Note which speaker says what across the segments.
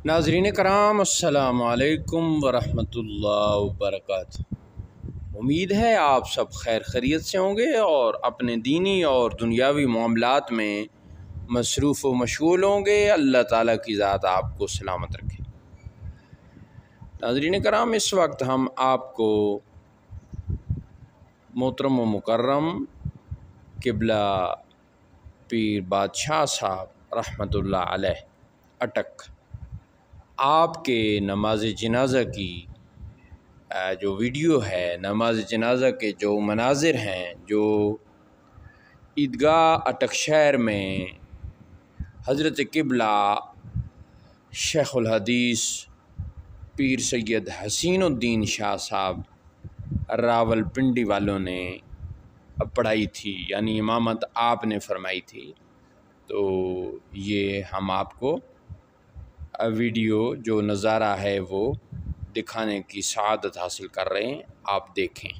Speaker 1: नाज़रीन कराम अस्सलामु अलैकुम वरहमतुल्लाहि वबरकातुहू। उम्मीद है आप सब खैर खैरियत से होंगे और अपने दीनी और दुनियावी मामलात में मसरूफ़ व मशगूल होंगे। अल्लाह ताला की ज़ात आपको सलामत रखे। नाज़रीन कराम, इस वक्त हम आपको मोहतरम व मुकर्रम क़िबला पीर बादशाह साहब रहमतुल्लाह अलैह अटक आपके नमाज जनाज़ा की जो वीडियो है, नमाज जनाज़ा के जो मनाजिर हैं, जो ईदगाह अटक शहर में हज़रत क़िबला शेखुल हदीस पीर सैयद हसीनुद्दीन शाह साहब रावलपिंडी वालों ने पढ़ाई थी, यानी इमामत आपने फरमाई थी। तो ये हम आपको वीडियो जो नज़ारा है वो दिखाने की सआदत हासिल कर रहे हैं, आप देखें।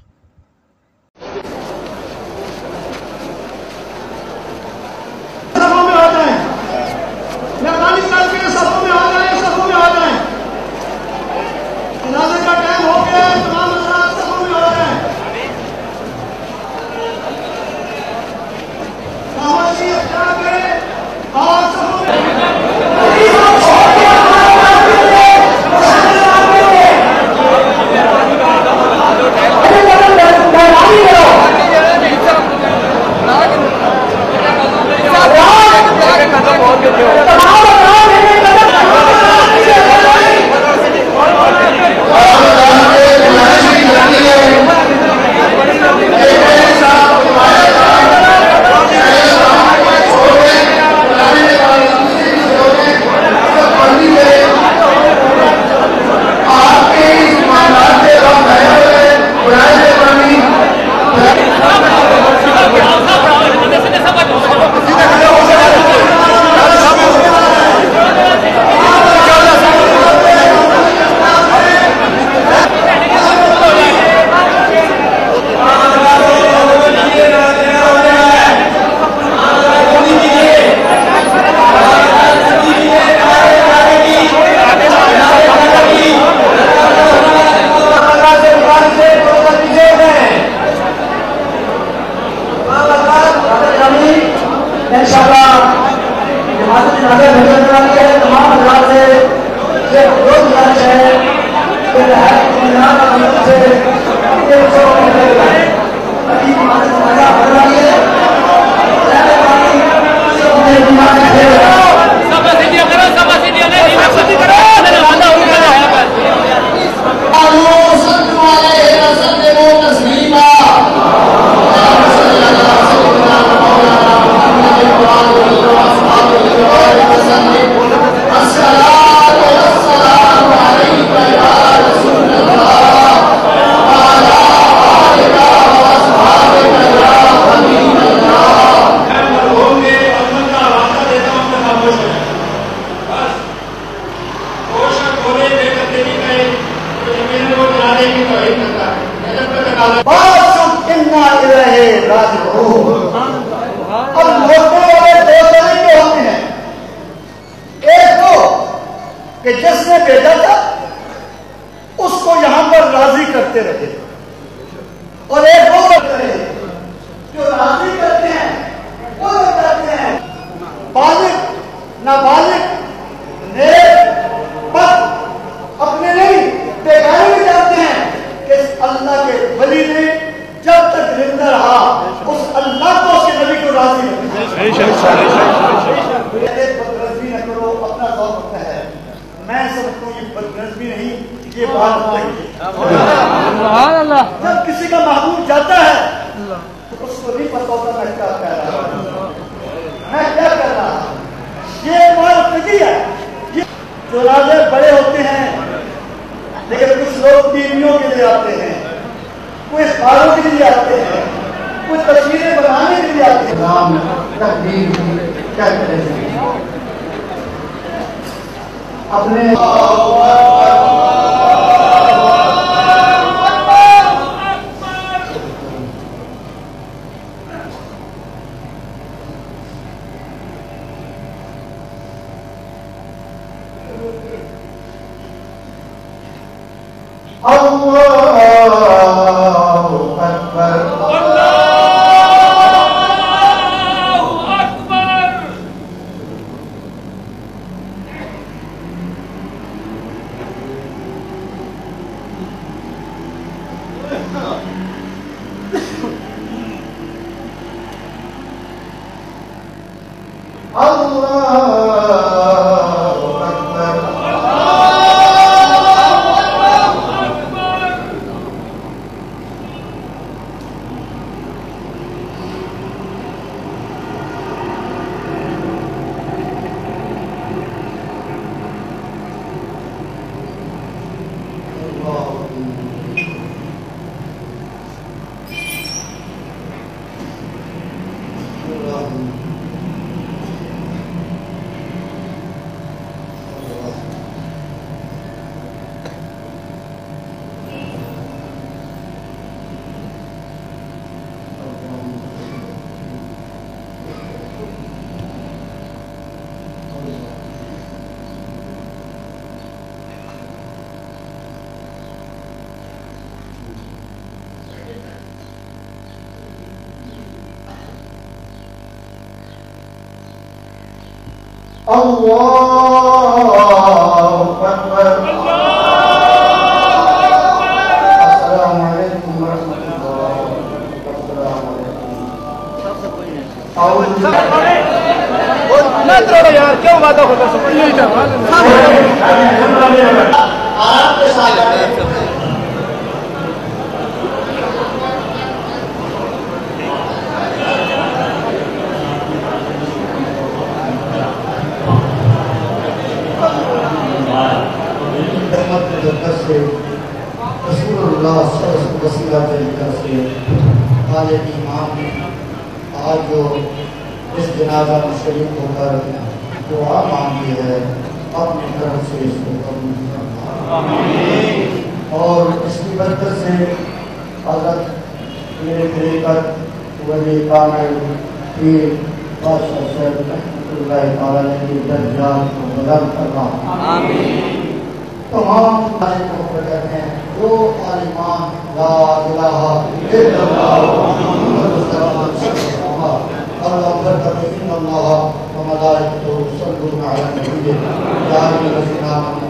Speaker 2: अब लौटने वाले दो तरीके होते हैं, एक तो कि जिसने भेजा था उसको यहां पर राजी करते रहे, और एक वो रहे जो राजी करते हैं वो करते हैं बालिग नाबालिग नेक बद अपने नहीं बेगाने में जाते हैं कि अल्लाह के वली ने जब तक जिंदा रहा उस अल्लाह को उसके नबी को राजी बदनज़मी न करो, अपना दौर होता है। मैं समझता हूँ ये बदनज़मी नहीं, ये बात है। जब किसी का महबूब जाता है तो उसको नहीं पता होता मैं क्या कह रहा हूँ, मैं क्या कर रहा हूँ। ये मानवगी है। ये चौराहे बड़े होते हैं, लेकिन कुछ लोग टीवियों के लिए आते हैं, कुछ इफ्तारों के लिए आते हैं, कुछ तस्वीरें बनाने के लिए आते हैं। नाम क्या करें अपने अल्लाहु अकबर। अल्लाहु अकबर। अस्सलामु अलैकुम वरहमतुल्लाहि वबरकातुहू। यार क्यों वादा होता सब यही था आराम के साथ आज इमाम आज जो इस जनाजा में शरीक होकर दुआ मांगी है अपनी तरफ से इसको कबूल करना और इसकी बरकत से हज़रत मेरे खलीफत वली कामिल पीर बादशाह साहब रहमतुल्लाहि तआला की दर्जात को बुलंद करना। तमाम को कहते हैं जो आलिमान ला इलाहा इल्लल्लाह मुहम्मदुर रसूलुल्लाह अल्लाह बरकत इन्नल्लाह व मलाइकतुहु युसल्लूना अला नबी या अय्युहल्लज़ीना आमनू।